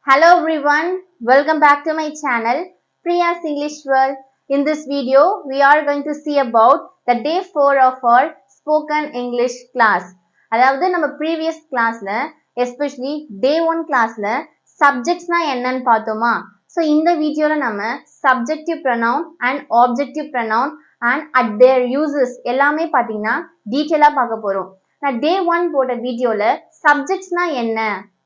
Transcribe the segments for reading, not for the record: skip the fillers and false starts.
Hello everyone, welcome back to my channel Priya's English World. In this video, we are going to see about the day 4 of our spoken English class. அதாவது நம்ம previous classல especially day 1 classல subjectsனா என்னன்னு பார்த்தோமா. So இந்த வீடியோல நம்ம subjective pronoun and objective pronoun and at their uses எல்லாமே பார்த்தீங்கன்னா டீட்டெயிலா பார்க்க போறோம். நான் day 1 போட்ட வீடியோல subjectsனா என்ன,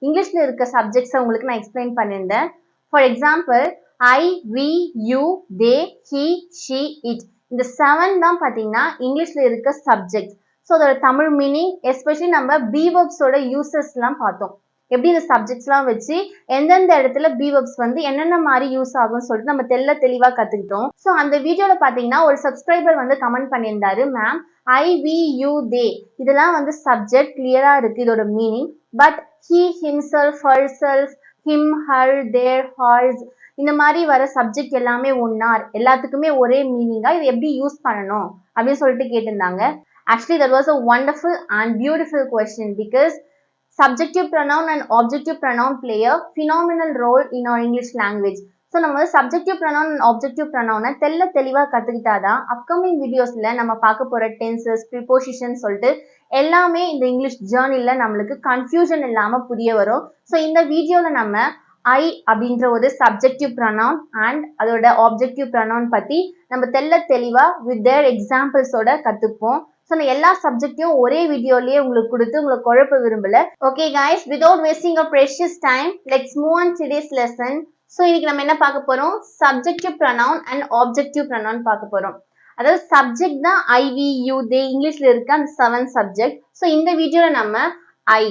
இங்கிலீஷ்ல இருக்க சப்ஜெக்ட்ஸ் உங்களுக்கு நான் எக்ஸ்பிளைன் பண்ணியிருந்தேன். For example I, we, you, they, he, she, it, இந்த 7 தான் பார்த்தீங்கன்னா இங்கிலீஷ்ல இருக்க சப்ஜெக்ட்ஸ். ஸோ அதோட தமிழ் மீனிங் எஸ்பெஷலி நம்ம பீவர்ப்ஸோட யூசஸ்லாம் பார்த்தோம். எப்படி இந்த சப்ஜெக்ட்ஸ்லாம் வச்சு எந்தெந்த இடத்துல பீவர்ப்ஸ் வந்து என்னென்ன மாதிரி யூஸ் ஆகும்னு சொல்லிட்டு நம்ம தெளிவாக கற்றுக்கிட்டோம். ஸோ அந்த வீடியோவில் பார்த்தீங்கன்னா ஒரு சப்ஸ்கிரைபர் வந்து கமெண்ட் பண்ணியிருந்தாரு, மேம் ஐ, வி, யூ, தே இதெல்லாம் வந்து சப்ஜெக்ட் கிளியரா இருக்கு இதோட meaning, but he, himself, herself, him, her, their, hers இந்த மாதிரி வர சப்ஜெக்ட் எல்லாமே ஒன்னார், எல்லாத்துக்குமே ஒரே மீனிங்கா இது எப்படி யூஸ் பண்ணணும் அப்படின்னு சொல்லிட்டு கேட்டிருந்தாங்க. Actually that was a wonderful and beautiful question because subjective pronoun and objective pronoun play a phenomenal role in our English language. So நம்ம வந்து சப்ஜெக்டிவ் ப்ரொனவுன் அண்ட் ஆப்ஜெக்டிவ் ப்ரொனவுனை தெளிவாக கற்றுக்கிட்டாதான் அப்கமிங் வீடியோஸில் நம்ம பார்க்க போகிற டென்சஸ், ப்ரிப்போசிஷன் சொல்லிட்டு எல்லாமே இந்த இங்கிலீஷ் ஜேர்னியில் நம்மளுக்கு கன்ஃபியூஷன் இல்லாமல் புரிய வரும். ஸோ இந்த வீடியோவில் நம்ம ஐ அப்படின்ற ஒரு சப்ஜெக்டிவ் ப்ரொனவுன் அண்ட் அதோட ஆப்ஜெக்டிவ் ப்ரொனவுன் பற்றி நம்ம தெளிவாக வித் தேர் எக்ஸாம்பிள்ஸோட கற்றுப்போம். ஸோ நான் எல்லா சப்ஜெக்டையும் ஒரே வீடியோலயே உங்களுக்கு கொடுத்து உங்களுக்கு குழப்ப விரும்பல. Okay guys, without wasting your precious time, let's move on today's lesson. So இன்னைக்கு நம்ம என்ன பார்க்க போறோம், subjective pronoun and objective pronoun பார்க்க போறோம். அதாவது சப்ஜெக்ட் தான் ஐ, வி, யூ, தே இங்கிலீஷ்ல இருக்க அந்த 7 சப்ஜெக்ட். ஸோ இந்த வீடியோல நம்ம ஐ,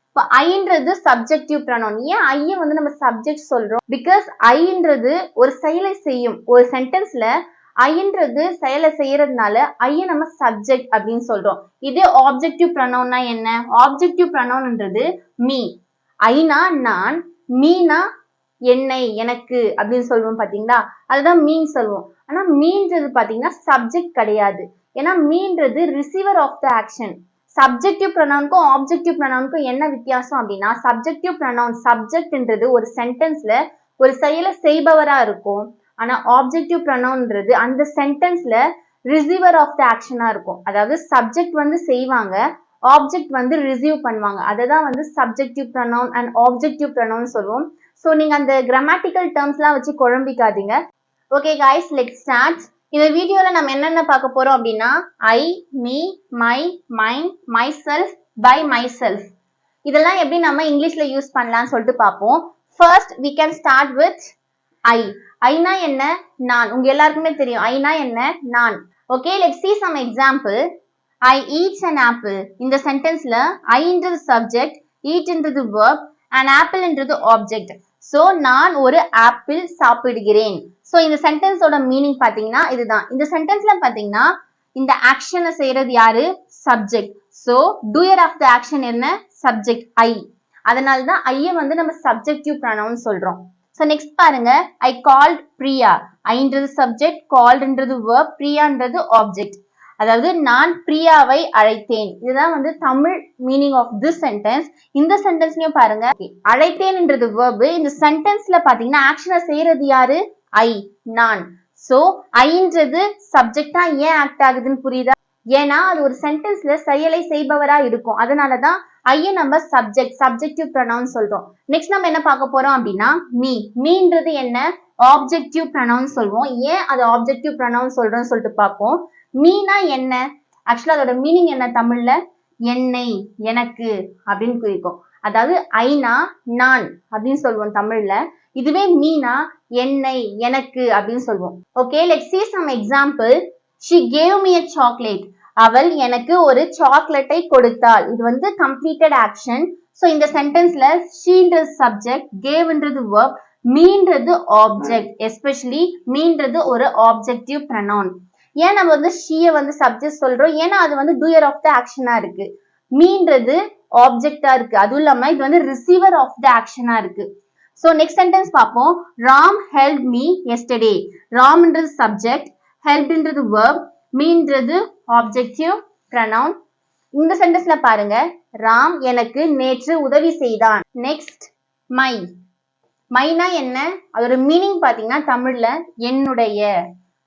இப்போ ஐன்றது சப்ஜெக்டிவ் ப்ரொனவுன். ஏன் ஐயை வந்து நம்ம சப்ஜெக்ட் சொல்றோம், பிகாஸ் ஐன்றது ஒரு செயலை செய்யும். ஒரு சென்டென்ஸ்ல ஐன்றது செயலை செய்யறதுனால ஐய நம்ம சப்ஜெக்ட் அப்படின்னு சொல்றோம். இதே ஆப்ஜெக்டிவ் ப்ரொனவுன்னா என்ன, ஆப்ஜெக்டிவ் ப்ரொனவுன்ன்றது மீ, ஐனா நான், மீனா என்னை, எனக்கு அப்படின்னு சொல்லுவோம் பாத்தீங்களா, அதுதான் மீன் சொல்லுவோம். ஆனா மீன்றது பாத்தீங்கன்னா சப்ஜெக்ட் கிடையாது. ஏன்னா மீன்றது receiver of the action. Subjective ப்ரொனவுனுக்கும் ஆப்ஜெக்டிவ் ப்ரொனவுனுக்கும் என்ன வித்தியாசம் அப்படின்னா, சப்ஜெக்டிவ் ப்ரொனவுன் சப்ஜெக்ட்ன்றது ஒரு சென்டென்ஸ்ல ஒரு செயலை செய்பவரா இருக்கும். ஆனா ஆப்ஜெக்டிவ் ப்ரொனவுன்றது அந்த சென்டென்ஸ்ல ரிசீவர் ஆஃப் த ஆக்ஷனா இருக்கும். அதாவது சப்ஜெக்ட் வந்து செய்வாங்க, ஆப்ஜெக்ட் வந்து ரிசீவ் பண்ணுவாங்க. அததான் வந்து subjective pronoun and objective pronoun சொல்லுவோம். ஸோ நீங்க அந்த கிராமட்டிக்கல் டேர்ம்ஸ்லாம் வச்சு குழம்பிக்காதீங்க. Okay guys, let's start. இந்த வீடியோல நம்ம என்னென்ன பார்க்க போறோம் அப்படின்னா I, me, my, mine, myself, by myself இதெல்லாம் எப்படி நம்ம இங்கிலீஷ்ல யூஸ் பண்ணலாம்னு சொல்லிட்டு பார்ப்போம். First we can start with I. ஐனா என்ன, நான். உங்க எல்லாருக்குமே தெரியும் ஐனா என்ன, நான். Okay, let's see some example. I eat an apple. இந்த சென்டென்ஸ்ல ஐன்றது சப்ஜெக்ட், ஈட்ன்றது verb and apple என்றது ஆப்ஜெக்ட். ஸோ நான் ஒரு ஆப்பிள் சாப்பிடுகிறேன். ஸோ இந்த சென்டென்ஸோட மீனிங் பார்த்தீங்கன்னா இதுதான். இந்த சென்டென்ஸ்ல பார்த்தீங்கன்னா இந்த ஆக்ஷனை செய்யறது யாரு, subject. So doer of the action என்ன, சப்ஜெக்ட் ஐ. அதனால தான் ஐயை வந்து நம்ம சப்ஜெக்டிவ் ப்ரொனவுன் சொல்றோம். ஸோ நெக்ஸ்ட் பாருங்க, ஐ கால்ட் பிரியா. ஐன்றது சப்ஜெக்ட், கால்ட்ன்றது verb, பிரியான்றது ஆப்ஜெக்ட். அதாவது நான் பிரியாவை அழைத்தேன். இதுதான் வந்து Tamil meaning of this sentence. இந்த சென்டென்ஸ்லயும் பாருங்க, அழைத்தேன்ன்றது verb, இந்த சென்டென்ஸ்ல பாத்தீங்கன்னா ஆக்ஷனை செய்யறது யாரு, ஐ, நான். சோ ஐன்றது சப்ஜெக்டா ஏன் ஆக்ட் ஆகுதுன்னு புரியுதா, ஏன்னா அது ஒரு சென்டென்ஸ்ல செயலை செய்பவரா இருக்கும். அதனாலதான் ஐய நம்ம சப்ஜெக்டிவ் ப்ரொனவுன் சொல்றோம். நெக்ஸ்ட் நம்ம என்ன பார்க்க போறோம் அப்படின்னா மீ. மீன்றது என்ன, ஆப்ஜெக்டிவ் ப்ரொனவுன் சொல்லுவோம். ஏன் அது ஆப்ஜெக்டிவ் ப்ரொனவுன் சொல்றோம்னு சொல்லிட்டு பார்ப்போம். மீனா என்ன, ஆக்சுவலா அதோட மீனிங் என்ன தமிழ்ல, என்னை, எனக்கு அப்படின்னு குறிக்கும். அதாவது ஐனா நான் அப்படின்னு சொல்லுவோம் தமிழ்ல, இதுவே மீனா என்னை, எனக்கு அப்படின்னு சொல்லுவோம். Okay, let's see some example. She gave me a chocolate. அவள் எனக்கு ஒரு சாக்லேட்டை கொடுத்தாள். இது வந்து completed action. ஸோ இந்த சென்டென்ஸ்ல sheன்றது சப்ஜெக்ட், gaveன்றது verb, மீன்றது ஆப்ஜெக்ட். எஸ்பெஷலி மீன்றது ஒரு ஆப்ஜெக்டிவ் ப்ரொனவுன். ஏன் நம்ம வந்து ஷீயை வந்து சப்ஜெக்ட் சொல்றோம், ஏன்னா அது வந்து டூயர் ஆஃப் த ஆக்ஷனா இருக்கு. மீன்றது ஆப்ஜெக்டா இருக்கு, அதுவும் இல்லாம இது வந்து ரிசீவர் ஆஃப் த ஆக்ஷனா இருக்கு. ஸோ நெக்ஸ்ட் சென்டென்ஸ் பார்ப்போம். Ram help me yesterday. ராம்ன்றது சப்ஜெக்ட், ஹெல்ப்ன்றது verb, மீன்றது ஆப்ஜெக்டிவ் ப்ரொனவுன். இந்த சென்டென்ஸ்ல பாருங்க, ராம் எனக்கு நேற்று உதவி செய்தான். Next my. மைனா என்ன, அதோட மீனிங் பாத்தீங்கன்னா தமிழ்ல என்னுடைய,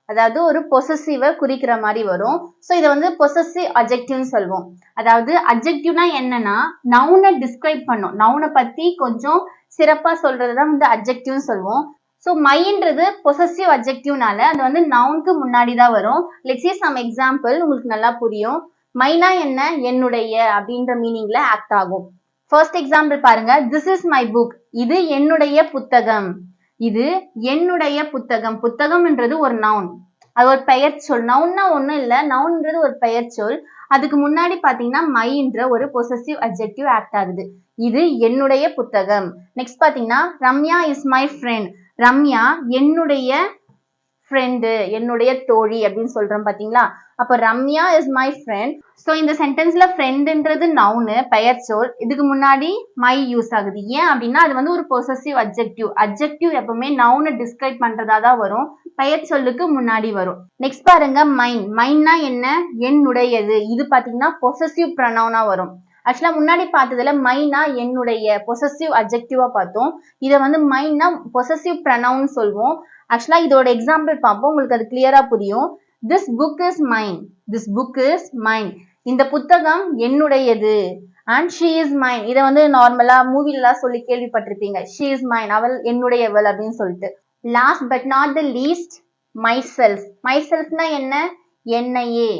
அதாவது ஒரு பொசசிவ குறிக்கிற மாதிரி வரும். ஸோ இதை வந்து பொசசிவ் அட்ஜெக்டிவ்னு சொல்லுவோம். அதாவது அட்ஜெக்டிவ்னா என்னன்னா நவுனை டிஸ்கிரைப் பண்ணும், நவுனை பத்தி கொஞ்சம் சிறப்பா சொல்றதுதான் வந்து அட்ஜெக்டிவ்னு சொல்லுவோம். ஸோ மைன்றது பொசசிவ் அட்ஜெக்டிவ்னால அது வந்து நவுனுக்கு முன்னாடி தான் வரும். லெட்ஸ் சீ சம் எக்ஸாம்பிள், உங்களுக்கு நல்லா புரியும். மைனா என்ன, என்னுடைய அப்படின்ற மீனிங்ல ஆக்ட் ஆகும். ஃபர்ஸ்ட் எக்ஸாம்பிள் பாருங்க. திஸ் இஸ் மை புக், இது என்னுடைய புத்தகம். இது என்னுடைய புத்தகம். புத்தகம்ன்றது ஒரு நவுன், அது ஒரு பெயர் சொல். நவுன்னா ஒண்ணும் இல்ல, நவுன்ன்றது ஒரு பெயர் சொல். அதுக்கு முன்னாடி பாத்தீங்கன்னா மைன்ற ஒரு பொசசிவ் அட்ஜெக்டிவ் ஆக்ட் ஆகுது. இது என்னுடைய புத்தகம். நெக்ஸ்ட் பாத்தீங்கன்னா Ramya is my friend, Ramya என்னுடைய ஃப்ரெண்டு, என்னுடைய தோழி அப்படின்னு சொல்றோம் பாத்தீங்களா. அப்ப Ramya is my friend. So இந்த சென்டென்ஸ்ல ஃப்ரெண்டுன்றது நவுனு, பெயர் சொல். இதுக்கு முன்னாடி மை யூஸ் ஆகுது. ஏன் அப்படின்னா அது வந்து ஒரு பொசசிவ் அட்ஜெக்டிவ். அட்ஜெக்டிவ் எப்பவுமே நவுனை டிஸ்கிரைப் பண்றதா தான் வரும், பெயர் சொல்லுக்கு முன்னாடி வரும். நெக்ஸ்ட் பாருங்க மைன். மைன்னா என்ன, என்னுடையது. இது பாத்தீங்கன்னா பொசசிவ் ப்ரொனவுனா வரும். ஆக்சுவலா முன்னாடி பார்த்ததுல மைனா என்னுடைய பொசசிவ் அட்ஜெக்டிவா பார்த்தோம். இதை வந்து மைன்னா பொசசிவ் ப்ரொனவுன் சொல்வோம். ஆக்சுவலா இதோட எக்ஸாம்பிள் பார்ப்போம், உங்களுக்கு அது கிளியரா புரியும். This book is mine, this book is mine. இந்த புத்தகம் என்னுடையது. அண்ட் ஷீ இஸ் மைன், இதை வந்து நார்மலா மூவிலாம் சொல்லி கேள்விப்பட்டிருப்பீங்க, ஷீ இஸ் மைன், அவள் என்னுடையவள் அப்படின்னு சொல்லிட்டு. Last but not the least, myself. மை செல்ஃப்னா என்ன, என்னையே,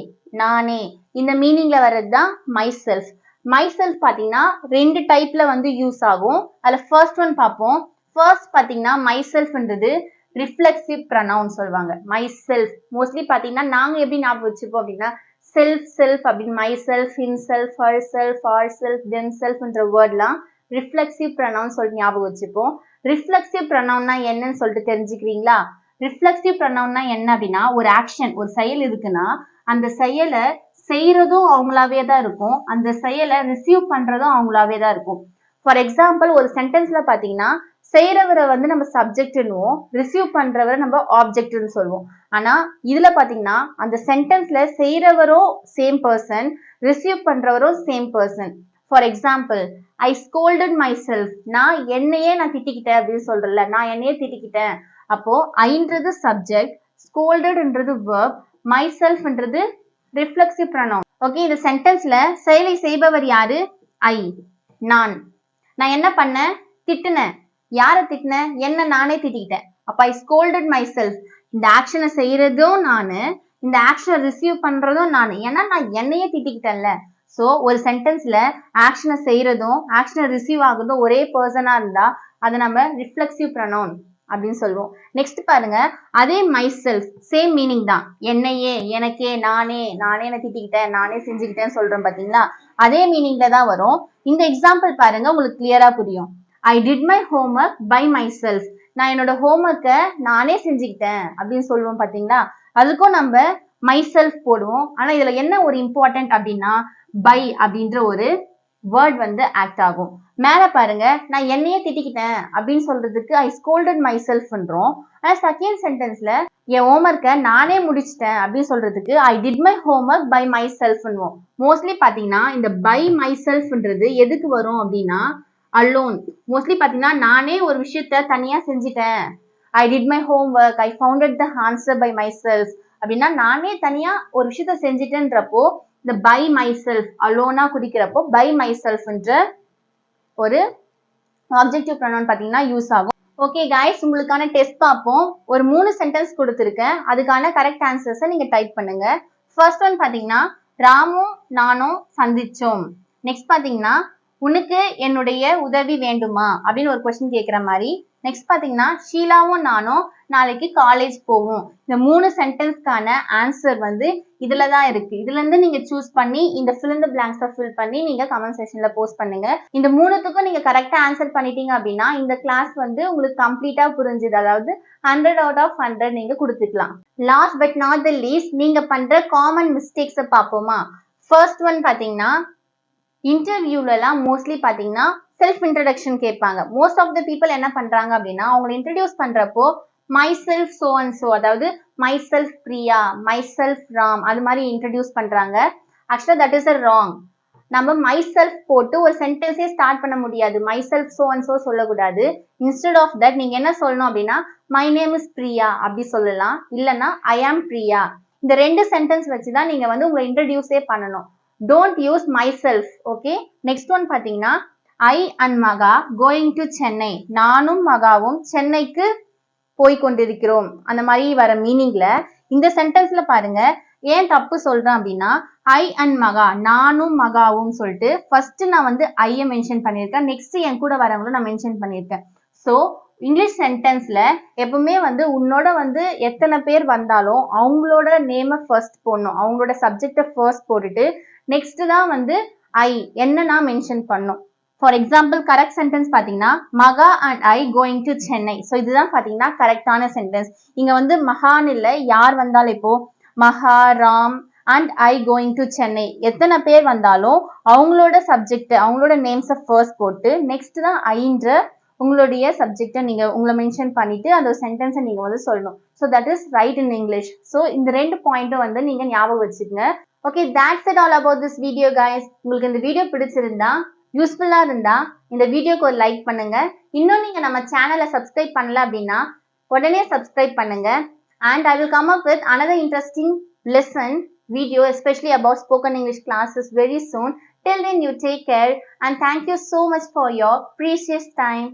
நானே. இந்த மீனிங்ல வர்றது தான் மை செல்ஃப். மை செல்ஃப் பாத்தீங்கன்னா ரெண்டு டைப்ல வந்து யூஸ் ஆகும். அதுல ஃபர்ஸ்ட் ஒன் பார்ப்போம். ஃபர்ஸ்ட் பாத்தீங்கன்னா மை செல்ஃப்ன்றது ரிஃப்ளெக்சிவ் ப்ரொனவுன் சொல்லுவாங்க. மை செல்ஃப் மோஸ்ட்லி பாத்தீங்கன்னா நாங்க எப்படி ஞாபகம் வச்சுப்போம் அப்படின்னா செல்ஃப் செல்ஃப் அப்படின்னு, myself, himself, herself, ourself, தெம் செல்ஃப்ன்ற வேர்ட்லாம் ரிஃப்ளெக்சிவ் ப்ரொனவுன் சொல்லிட்டு ஞாபகம் வச்சுப்போம். ரிஃப்ளெக்சிவ் ப்ரொனவுன்னா என்னன்னு சொல்லிட்டு தெரிஞ்சுக்கிறீங்களா? ரிஃப்ளெக்சிவ் ப்ரொனவுன்னா என்ன அப்படின்னா ஒரு ஆக்ஷன், ஒரு செயல் இருக்குன்னா அந்த செயலை செய்யறதும் அவங்களாவே தான் இருக்கும், அந்த செயலை ரிசீவ் பண்றதும் அவங்களாவே தான் இருக்கும். ஃபார் எக்ஸாம்பிள் ஒரு சென்டென்ஸ்ல பாத்தீங்கன்னா செய்யறவரை வந்து நம்ம சப்ஜெக்ட்னுவோம், ரிசீவ் பண்றவரை நம்ம ஆப்ஜெக்ட்னு சொல்லுவோம். ஆனா இதுல பாத்தீங்கன்னா அந்த சென்டென்ஸ்ல செய்யறவரும் சேம் பர்சன், ரிசீவ் பண்றவரும் same person. For example I scolded myself, நான் என்னையே நான் திட்டிக்கிட்டேன் அப்படின்னு சொல்றேன்ல, நான் என்னையே திட்டிக்கிட்டேன். அப்போ ஐன்றது சப்ஜெக்ட், ஸ்கோல்டட்ன்றது வெர்ப், மை செல்ஃப்ன்றது ரிஃப்ளெக்சிவ் ப்ரொனவுன். ஓகே, இந்த சென்டென்ஸ்ல செயலை செய்பவர் யாரு, ஐ, நான். நான் என்ன பண்ணேன், திட்டுனேன். யாரை திட்டினேன், என்ன நானே திட்டிக்கிட்டேன். அப்ப ஐ ஸ்கோல்டட் மை செல்ஃப். இந்த ஆக்ஷனை செய்யறதும் நானு, இந்த ஆக்ஷனை ரிசீவ் பண்றதும் நானு, ஏன்னா நான் என்னையே திட்டிக்கிட்டேன்ல. ஸோ ஒரு சென்டென்ஸ்ல ஆக்ஷனை செய்யறதும் ஆக்ஷனை ரிசீவ் ஆகுறதும் ஒரே பர்சனா இருந்தா அதை நம்ம ரிஃப்ளெக்சிவ் ப்ரொனவுன் அப்படின்னு சொல்லுவோம். நெக்ஸ்ட் பாருங்க, அதே மை செல்ஃப் சேம் மீனிங் தான். என்னையே, எனக்கே, நானே, நானே என்ன திட்டிக்கிட்டேன், நானே செஞ்சுக்கிட்டேன்னு சொல்றேன் பாத்தீங்களா, அதே மீனிங்ல தான் வரும். இந்த எக்ஸாம்பிள் பாருங்க, உங்களுக்கு கிளியரா புரியும். I did my homework by myself, நான் என்னோட ஹோம்ஒர்க்கை நானே செஞ்சுக்கிட்டேன் அப்படின்னு சொல்லுவோம் பாத்தீங்களா. அதுக்கும் நம்ம மை செல்ஃப் போடுவோம். ஆனா இதுல என்ன ஒரு இம்பார்ட்டன்ட் அப்படின்னா பை அப்படின்ற ஒரு வேர்ட் வந்து ஆக்ட் ஆகும். மேல பாருங்க, நான் என்னையே திட்டிக்கிட்டேன் அப்படின்னு சொல்றதுக்கு ஐ ஸ்கோல்டட் மை செல்ஃப்ன்றோம். ஆனா செகண்ட் சென்டென்ஸ்ல என் ஹோம்ஒர்க்கை நானே முடிச்சிட்டேன் அப்படின்னு சொல்றதுக்கு I did my homework by மை செல்ஃப்ன்னுவோம். மோஸ்ட்லி பாத்தீங்கன்னா இந்த பை மை செல்ஃப்ன்றது எதுக்கு வரும் அப்படின்னா அலோன். மோஸ்ட்லி பாத்தீங்கன்னா நானே ஒரு விஷயத்த தனியா செஞ்சுட்டேன், I did my homework, I founded the answer by myself அப்படின்னா நானே தனியா ஒரு விஷயத்த செஞ்சுட்டேன்றப்போ இந்த பை மை செல்ஃப் அலோனா குறிக்கிறப்போ பை மை செல்ஃப்ன்ற ஒரு ஆப்ஜெக்டிவ் ப்ரொனவுன் பாத்தீங்கன்னா யூஸ் ஆகும். ஓகே கைஸ், உங்களுக்கான டெஸ்ட் பார்ப்போம். ஒரு 3 சென்டென்ஸ் கொடுத்துருக்கேன், அதுக்கான கரெக்ட் ஆன்சர்ஸை நீங்க டைப் பண்ணுங்க. ஃபர்ஸ்ட் ஒன் பாத்தீங்கன்னா ராமும் நானும் சந்திச்சோம். நெக்ஸ்ட் பாத்தீங்கன்னா உனக்கு என்னுடைய உதவி வேண்டுமா அப்படின்னு ஒரு கொஸ்டின் கேட்குற மாதிரி. நெக்ஸ்ட் பாத்தீங்கன்னா ஷீலாவும் நானும் நாளைக்கு காலேஜ் போவோம். இந்த 3 சென்டென்ஸ்க்கான ஆன்சர் வந்து இதுல தான் இருக்கு. இதுல இருந்து நீங்க சூஸ் பண்ணி இந்த fill in the blanks fill பண்ணி நீங்க கமெண்ட் செக்ஷன்ல போஸ்ட் பண்ணுங்க. இந்த 3த்துக்கும் நீங்க கரெக்டா ஆன்சர் பண்ணிட்டீங்க அப்படின்னா இந்த கிளாஸ் வந்து உங்களுக்கு கம்ப்ளீட்டா புரிஞ்சுது, அதாவது 100 out of 100 நீங்க கொடுத்துக்கலாம். Last but not the least, நீங்க பண்ற காமன் மிஸ்டேக்ஸை பார்ப்போமா. ஃபர்ஸ்ட் ஒன் பாத்தீங்கன்னா இன்டர்வியூலாம் மோஸ்ட்லி பாத்தீங்கன்னா செல்ஃப் இன்ட்ரடக்ஷன் கேட்பாங்க. மோஸ்ட் ஆஃப் த பீப்புள் என்ன பண்றாங்க அப்படின்னா அவங்களை இன்ட்ரடியூஸ் பண்றப்போ myself so and so, அதாவது myself Priya, myself Ram, அது மாதிரி இன்ட்ரடியூஸ் பண்றாங்க. ஆக்சுவலா தட் இஸ் அ ராங். நம்ம myself போட்டு ஒரு சென்டென்ஸே ஸ்டார்ட் பண்ண முடியாது. myself so and so சொல்லக்கூடாது. instead of that நீங்க என்ன சொல்லணும் அப்படின்னா my name is Priya அப்படி சொல்லலாம். இல்லைன்னா I am Priya. இந்த ரெண்டு சென்டென்ஸ் வச்சு தான் நீங்க வந்து உங்களை இன்ட்ரடியூஸே பண்ணணும். don't use myself. Okay, next one பார்த்தீங்கன்னா I and மகா going to சென்னை. நானும் மகாவும் சென்னைக்கு போய் கொண்டிருக்கிறோம். அந்த மாதிரி வர மீனிங்ல இந்த சென்டென்ஸ்ல பாருங்க ஏன் தப்பு சொல்றேன் அப்படின்னா ஐ அண்ட் மகா, நானும் மகாவும் சொல்லிட்டு ஃபர்ஸ்ட் நான் வந்து ஐய மென்ஷன் பண்ணியிருக்கேன், நெக்ஸ்ட் என் கூட வரவங்களும் நான் மென்ஷன் பண்ணியிருக்கேன். ஸோ இங்கிலீஷ் சென்டென்ஸ்ல எப்பவுமே வந்து உன்னோட வந்து எத்தனை பேர் வந்தாலும் அவங்களோட நேமை ஃபர்ஸ்ட் போடணும், அவங்களோட சப்ஜெக்டை ஃபர்ஸ்ட் போட்டுட்டு நெக்ஸ்ட் தான் வந்து ஐ என்ன நான் மென்ஷன் பண்ணும். ஃபார் எக்ஸாம்பிள் கரெக்ட் சென்டென்ஸ் பார்த்தீங்கன்னா மகா and I going to Chennai. So இதுதான் பார்த்தீங்கன்னா கரெக்டான சென்டென்ஸ். இங்க வந்து மகான் இல்லை, யார் வந்தாலும் இப்போ மகா, Ram and I going to Chennai எத்தனை பேர் வந்தாலும் அவங்களோட சப்ஜெக்ட் அவங்களோட நேம்ஸை ஃபர்ஸ்ட் போட்டு நெக்ஸ்ட் தான் ஐன்ற உங்களுடைய சப்ஜெக்டை நீங்க உங்களை மென்ஷன் பண்ணிட்டு அந்த சென்டென்ஸை நீங்க வந்து சொல்லணும். So that is right in English. So இந்த ரெண்டு பாயிண்ட்டும் வந்து நீங்க ஞாபகம் வச்சுக்கோங்க. Okay, that's it all about this video guys. உங்களுக்கு இந்த வீடியோ பிடிச்சிருந்தா யூஸ்ஃபுல்லா இருந்தா இந்த வீடியோக்கு ஒரு லைக் பண்ணுங்க. இன்னும் நீங்க நம்ம சேனலை சப்ஸ்கிரைப் பண்ணல அப்படின்னா உடனே சப்ஸ்கிரைப் பண்ணுங்க. And I will come up with another interesting lesson video especially about spoken English classes very soon. Till then you take care and thank you so much for your precious time.